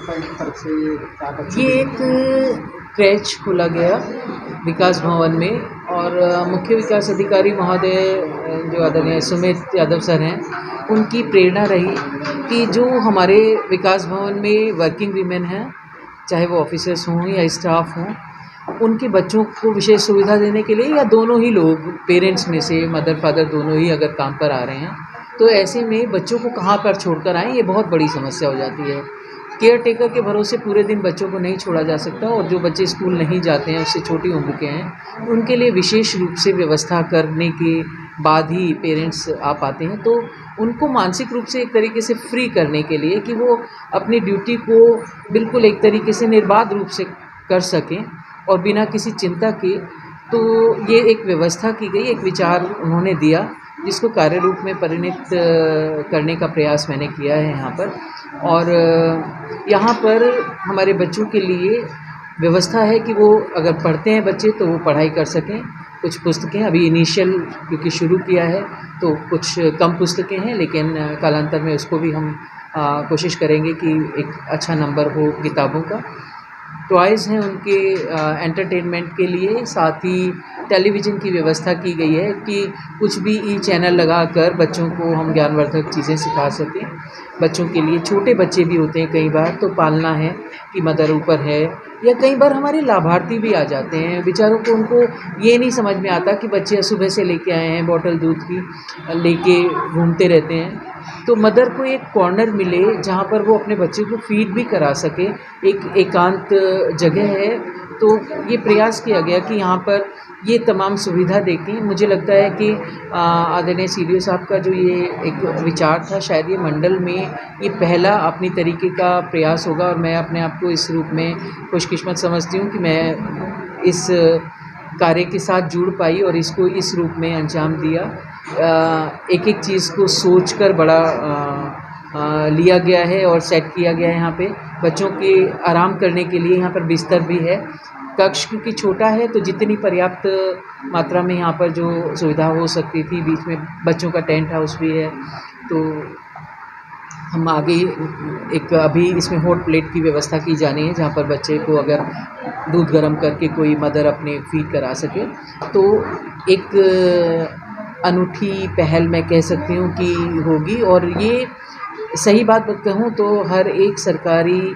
आपका इनकी तरफ से क्या बच्चों ये के एक क्रैच खोला गया विकास भवन में और मुख्य विकास अधिकारी महोदय जो आदरणीय सुमित यादव सर हैं, उनकी प्रेरणा रही कि जो हमारे विकास भवन में वर्किंग वीमेन हैं, चाहे वो ऑफिसर्स हों या स्टाफ हों, उनके बच्चों को विशेष सुविधा देने के लिए या दोनों ही लोग पेरेंट्स में से मदर फादर दोनों ही अगर काम पर आ रहे हैं, तो ऐसे में बच्चों को कहाँ पर छोड़कर आएँ, ये बहुत बड़ी समस्या हो जाती है। केयर टेकर के भरोसे पूरे दिन बच्चों को नहीं छोड़ा जा सकता और जो बच्चे स्कूल नहीं जाते हैं, उससे छोटी उम्र के हैं, उनके लिए विशेष रूप से व्यवस्था करने के बाद ही पेरेंट्स आ पाते हैं। तो उनको मानसिक रूप से एक तरीके से फ्री करने के लिए कि वो अपनी ड्यूटी को बिल्कुल एक तरीके से निर्बाध रूप से कर सकें और बिना किसी चिंता के, तो ये एक व्यवस्था की गई, एक विचार उन्होंने दिया जिसको कार्य रूप में परिणित करने का प्रयास मैंने किया है यहाँ पर। और यहाँ पर हमारे बच्चों के लिए व्यवस्था है कि वो अगर पढ़ते हैं बच्चे तो वो पढ़ाई कर सकें। कुछ पुस्तकें अभी इनिशियल क्योंकि शुरू किया है तो कुछ कम पुस्तकें हैं, लेकिन कालांतर में उसको भी हम कोशिश करेंगे कि एक अच्छा नंबर हो किताबों का। टॉयज़ हैं उनके एंटरटेनमेंट के लिए, साथ ही टेलीविज़न की व्यवस्था की गई है कि कुछ भी ई चैनल लगाकर बच्चों को हम ज्ञानवर्धक चीज़ें सिखा सकें। बच्चों के लिए छोटे बच्चे भी होते हैं कई बार, तो पालना है कि मदर ऊपर है, या कई बार हमारे लाभार्थी भी आ जाते हैं बेचारों को, उनको ये नहीं समझ में आता कि बच्चे सुबह से लेके आए हैं बॉटल दूध की लेके घूमते रहते हैं। तो मदर को एक कॉर्नर मिले जहाँ पर वो अपने बच्चे को फीड भी करा सके, एक एकांत जगह है। तो ये प्रयास किया गया कि यहाँ पर ये तमाम सुविधा देखें। मुझे लगता है कि आदरणीय सीडीओ साहब का जो ये एक विचार था, शायद ये मंडल में ये पहला अपनी तरीके का प्रयास होगा और मैं अपने आप को इस रूप में खुशकिस्मत समझती हूँ कि मैं इस कार्य के साथ जुड़ पाई और इसको इस रूप में अंजाम दिया। एक एक चीज़ को सोचकर बड़ा लिया गया है और सेट किया गया है। यहाँ पे बच्चों के आराम करने के लिए यहाँ पर बिस्तर भी है। कक्ष क्योंकि छोटा है तो जितनी पर्याप्त मात्रा में यहाँ पर जो सुविधा हो सकती थी, बीच में बच्चों का टेंट हाउस भी है। तो हम आगे एक अभी इसमें हॉट प्लेट की व्यवस्था की जानी है जहाँ पर बच्चे को अगर दूध गर्म करके कोई मदर अपने फीड करा सके, तो एक अनूठी पहल मैं कह सकती हूँ कि होगी। और ये सही बात कहूँ तो हर एक सरकारी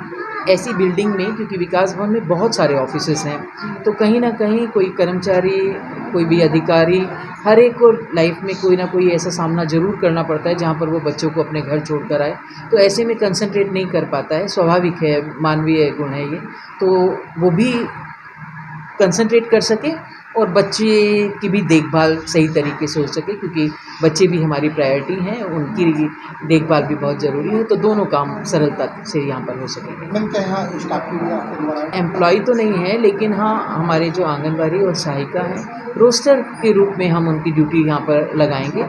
ऐसी बिल्डिंग में, क्योंकि विकास भवन में बहुत सारे ऑफिसेस हैं, तो कहीं ना कहीं कोई कर्मचारी, कोई भी अधिकारी, हर एक को लाइफ में कोई ना कोई ऐसा सामना ज़रूर करना पड़ता है जहाँ पर वो बच्चों को अपने घर छोड़ कर आए, तो ऐसे में कंसंट्रेट नहीं कर पाता है। स्वाभाविक है, मानवीय गुण है ये, तो वो भी कंसंट्रेट कर सके और बच्चे की भी देखभाल सही तरीके से हो सके, क्योंकि बच्चे भी हमारी प्रायोरिटी हैं, उनकी देखभाल भी बहुत ज़रूरी है। तो दोनों काम सरलता से यहाँ पर हो सकेंगे। मैम क्या यहाँ स्टाफ की भी आपके द्वारा एम्प्लॉय तो नहीं है, लेकिन हाँ हमारे जो आंगनबाड़ी और सहायिका हैं, रोस्टर के रूप में हम उनकी ड्यूटी यहाँ पर लगाएंगे।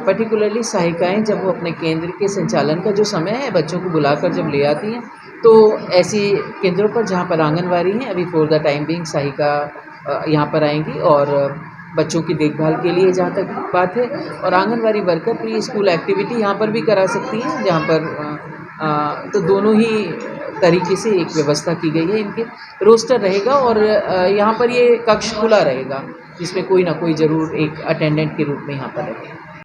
पर्टिकुलरली सहायिकाएँ जब वो अपने केंद्र के संचालन का जो समय है बच्चों को बुलाकर जब ले आती हैं, तो ऐसे केंद्रों पर जहाँ पर आंगनबाड़ी हैं, अभी फॉर द टाइम बिंग सहायिका यहाँ पर आएंगी और बच्चों की देखभाल के लिए जहाँ तक बात है, और anganwadi worker pre school activity यहाँ पर भी करा सकती हैं, जहाँ पर तो दोनों ही तरीके से एक व्यवस्था की गई है। इनके रोस्टर रहेगा और यहाँ पर ये कक्ष खुला रहेगा जिसमें कोई ना कोई ज़रूर एक अटेंडेंट के रूप में यहाँ पर रहेगा।